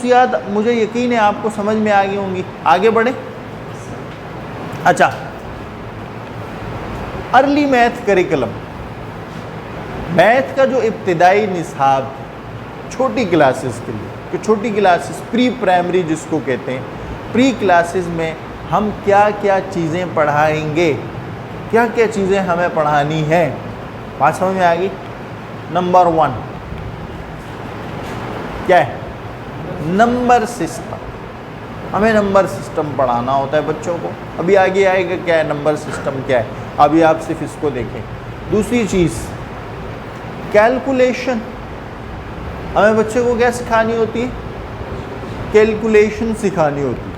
खसूसियात मुझे यकीन है आपको समझ में आ गई होंगी। आगे बढ़े। अच्छा, अर्ली मैथ करिकुलम, मैथ का जो इब्तिदाई निसाब छोटी क्लासेस के लिए, कि छोटी क्लासेस प्री प्राइमरी जिसको कहते हैं, प्री क्लासेस में हम क्या क्या चीज़ें पढ़ाएंगे, क्या क्या चीज़ें हमें पढ़ानी है। बात समझ में आ गई। नंबर 1 क्या है? Number system. हमें नंबर सिस्टम पढ़ाना होता है बच्चों को। अभी आगे आएगा क्या है नंबर सिस्टम क्या है, अभी आप सिर्फ इसको देखें। दूसरी चीज़ कैलकुलेशन, हमें बच्चे को क्या सिखानी होती है? कैलकुलेशन सिखानी होती है।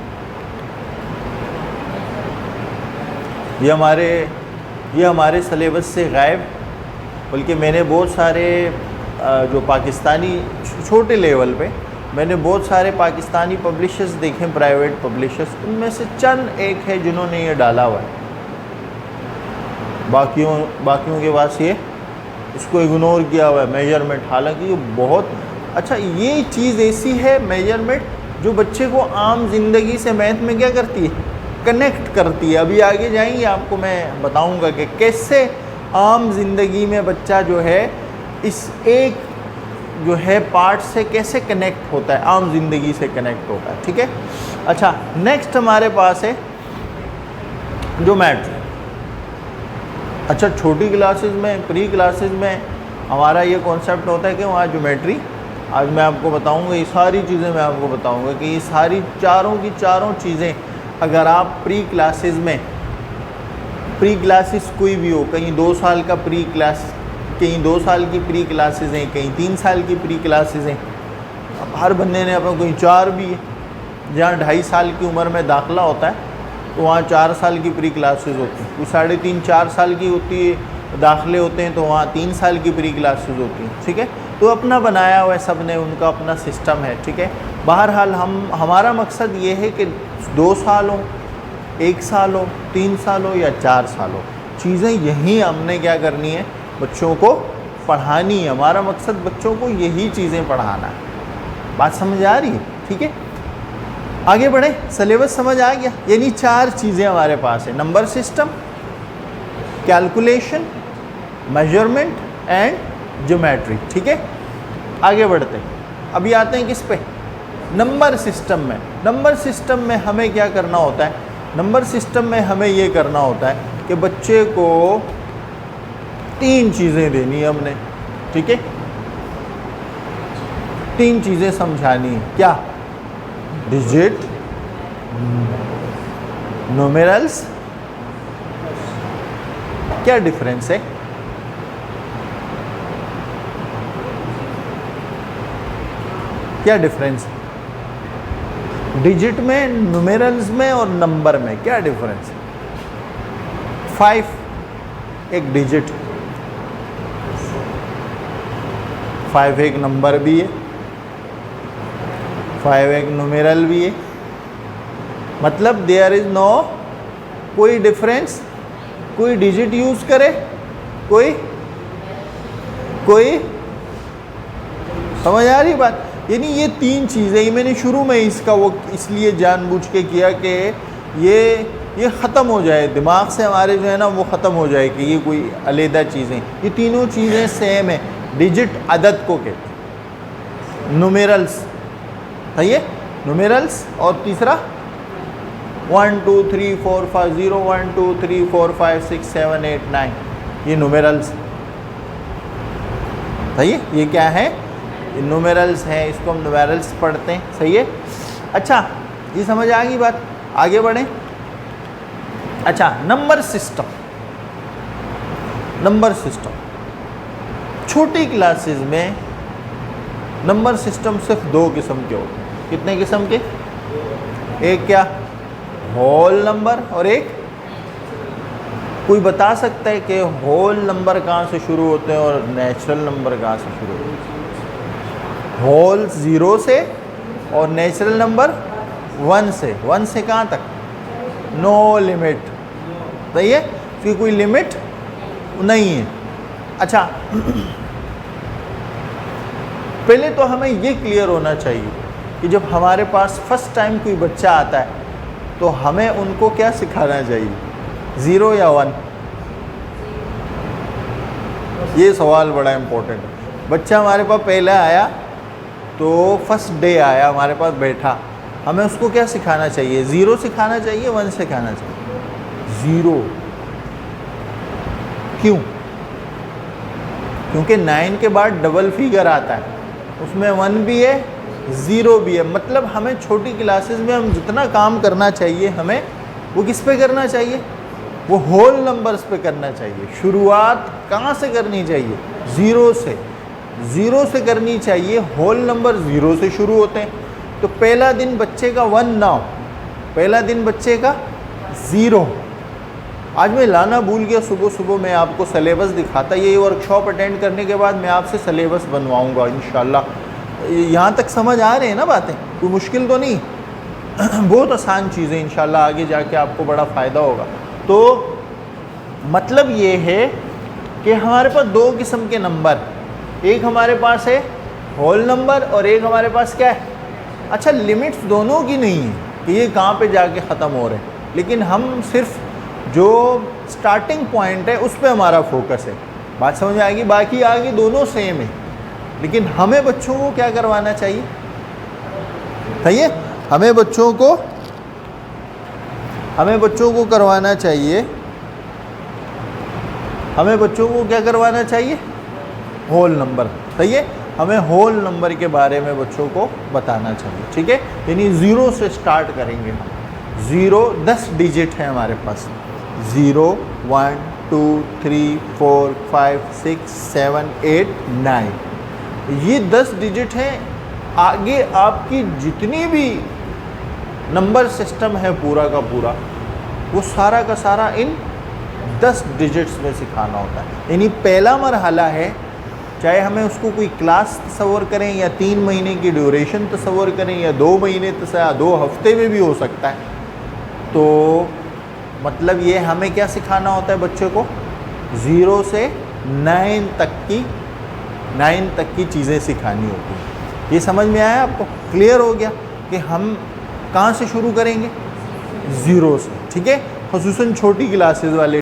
ये हमारे सिलेबस से गायब, बल्कि मैंने बहुत सारे जो पाकिस्तानी छोटे लेवल पे मैंने बहुत सारे पाकिस्तानी पब्लिशर्स देखे, प्राइवेट पब्लिशर्स, उनमें से चंद एक है जिन्होंने ये डाला हुआ है। बाकियों के पास ये इसको इग्नोर किया हुआ है मेजरमेंट। हालांकि ये बहुत अच्छा, ये चीज़ ऐसी है मेजरमेंट जो बच्चे को आम जिंदगी से मैथ में क्या करती है? कनेक्ट करती है। अभी आगे जाएंगे आपको मैं बताऊंगा कि कैसे आम जिंदगी में बच्चा जो है इस एक जो है पार्ट से कैसे कनेक्ट होता है, आम जिंदगी से कनेक्ट होता है। ठीक है। अच्छा, नेक्स्ट हमारे पास है ज्योमेट्री। अच्छा, छोटी क्लासेस में, प्री क्लासेस में हमारा ये कॉन्सेप्ट होता है कि वहाँ ज्योमेट्री, आज मैं आपको बताऊंगा, ये सारी चीज़ें मैं आपको बताऊंगा कि ये सारी चारों की चारों चीज़ें अगर आप प्री क्लासेस में, प्री क्लासेस कोई भी हो, कहीं 2 साल का प्री क्लास, कहीं 2 साल की प्री क्लासेस हैं, कहीं 3 साल की प्री क्लासेस हैं। अब हर बंदे ने अपना, कहीं 4 भी है, जहाँ 2.5 साल की उम्र में दाखिला होता है तो वहाँ 4 साल की प्री क्लासेस होती हैं। कोई 3.5-4 साल की होती है, दाखिले होते हैं तो वहाँ 3 साल की प्री क्लासेस होती हैं। ठीक है। तो अपना बनाया हुआ है सब ने, उनका अपना सिस्टम है। ठीक है। बहरहाल हमारा मकसद ये है कि 2 साल हो, 1 साल हो, 3 साल हो या 4 साल हो, चीज़ें यही हमने क्या करनी है? बच्चों को पढ़ानी है। हमारा मकसद बच्चों को यही चीज़ें पढ़ाना है। बात समझ आ रही है? ठीक है। आगे बढ़े। सिलेबस समझ आ गया। यानी 4 चीज़ें हमारे पास है, number system, calculation, measurement and geometry. ठीक है। आगे बढ़ते हैं। अभी आते हैं किस पे? नंबर सिस्टम में। नंबर सिस्टम में हमें क्या करना होता है? नंबर सिस्टम में हमें ये करना होता है कि बच्चे को 3 चीज़ें देनी है हमने। ठीक है। 3 चीज़ें समझानी है। क्या? Digit, numerals. क्या डिफरेंस है? क्या डिफरेंस है? डिजिट में, न्यूमेरल्स में और नंबर में क्या डिफरेंस है? 5 एक डिजिट, 5 एक नंबर भी है, 5 एक न्यूमेरल भी है। मतलब देयर इज नो कोई डिफरेंस। कोई डिजिट यूज करे, कोई समझ आ रही बात? यानी ये 3 चीज़ें ही मैंने शुरू में इसका वो इसलिए जानबूझ के किया कि ये ख़त्म हो जाए दिमाग से हमारे, जो है ना वो ख़त्म हो जाए कि ये कोई अलहदा चीज़ें। ये तीनों चीज़ें सेम है। डिजिट अदद को कहते हैं, न्यूमेरल्स सही है, न्यूमेरल्स, और तीसरा 1 2 3 4 5 0 1 2 3 4 5 6 7 8 9, ये न्यूमेरल्स सही है। ये क्या है? न्यूमेरल्स हैं, इसको हम न्यूमेरल्स पढ़ते हैं। सही है। अच्छा, ये समझ आ गई बात। आगे बढ़ें। अच्छा, नंबर सिस्टम। नंबर सिस्टम छोटी क्लासेस में नंबर सिस्टम सिर्फ 2 किस्म के होते हैं। कितने किस्म के? एक क्या? होल नंबर, और एक कोई बता सकता है कि होल नंबर कहाँ से शुरू होते हैं और नेचुरल नंबर कहाँ से शुरू होते हैं? होल 0 से और नेचुरल नंबर 1 से। 1 से कहाँ तक? No limit. सही है, इसकी कोई लिमिट नहीं है। अच्छा, पहले तो हमें ये क्लियर होना चाहिए कि जब हमारे पास फर्स्ट टाइम कोई बच्चा आता है तो हमें उनको क्या सिखाना चाहिए, 0 या 1? ये सवाल बड़ा इम्पोर्टेंट है। बच्चा हमारे पास पहले आया तो फर्स्ट डे आया हमारे पास बैठा, हमें उसको क्या सिखाना चाहिए, 0 सिखाना चाहिए, 1 सिखाना चाहिए? 0। क्यों? क्योंकि 9 के बाद डबल फिगर आता है, उसमें 1 भी है 0 भी है। मतलब हमें छोटी क्लासेस में हम जितना काम करना चाहिए हमें वो किस पे करना चाहिए, वो होल नंबर्स पे करना चाहिए। शुरुआत कहाँ से करनी चाहिए, 0 से। 0 से करनी चाहिए, होल नंबर 0 से शुरू होते हैं। तो पहला दिन बच्चे का 1 ना हो, पहला दिन बच्चे का 0। आज मैं लाना भूल गया, सुबह सुबह मैं आपको सिलेबस दिखाता, ये वर्कशॉप अटेंड करने के बाद मैं आपसे सिलेबस बनवाऊंगा इंशाल्लाह। यहाँ तक समझ आ रहे हैं ना बातें, कोई मुश्किल तो नहीं? बहुत आसान चीज़ें, इंशाल्लाह आगे जाके आपको बड़ा फ़ायदा होगा। तो मतलब ये है कि हमारे पास 2 किस्म के नंबर, एक हमारे पास है होल नंबर और एक हमारे पास क्या है, अच्छा लिमिट्स दोनों की नहीं है कि ये कहाँ पे जाके ख़त्म हो रहे हैं, लेकिन हम सिर्फ जो स्टार्टिंग पॉइंट है उस पर हमारा फोकस है। बात समझ में आएगी? बाकी आगे दोनों सेम है, लेकिन हमें बच्चों को क्या करवाना चाहिए, सही है? हमें बच्चों को करवाना चाहिए, हमें बच्चों को क्या करवाना चाहिए, होल नंबर, सही है? हमें होल नंबर के बारे में बच्चों को बताना चाहिए, ठीक है? यानी 0 से स्टार्ट करेंगे हम। 0 10 डिजिट है हमारे पास, 0 1 2 3 4 5 6 7 8 9, ये 10 डिजिट हैं। आगे आपकी जितनी भी नंबर सिस्टम है पूरा का पूरा, वो सारा का सारा इन 10 डिजिट्स में सिखाना होता है। यानी पहला मरहला है, चाहे हमें उसको कोई क्लास तस्वर करें या 3 महीने की ड्यूरेशन तस्वर करें या 2 महीने या 2 हफ्ते में भी हो सकता है, तो मतलब ये हमें क्या सिखाना होता है बच्चे को, 0 से 9 तक की चीज़ें सिखानी होती हैं। ये समझ में आया आपको? क्लियर हो गया कि हम कहाँ से शुरू करेंगे, 0 से, ठीक है? ख़ुसूसन छोटी क्लासेस वाले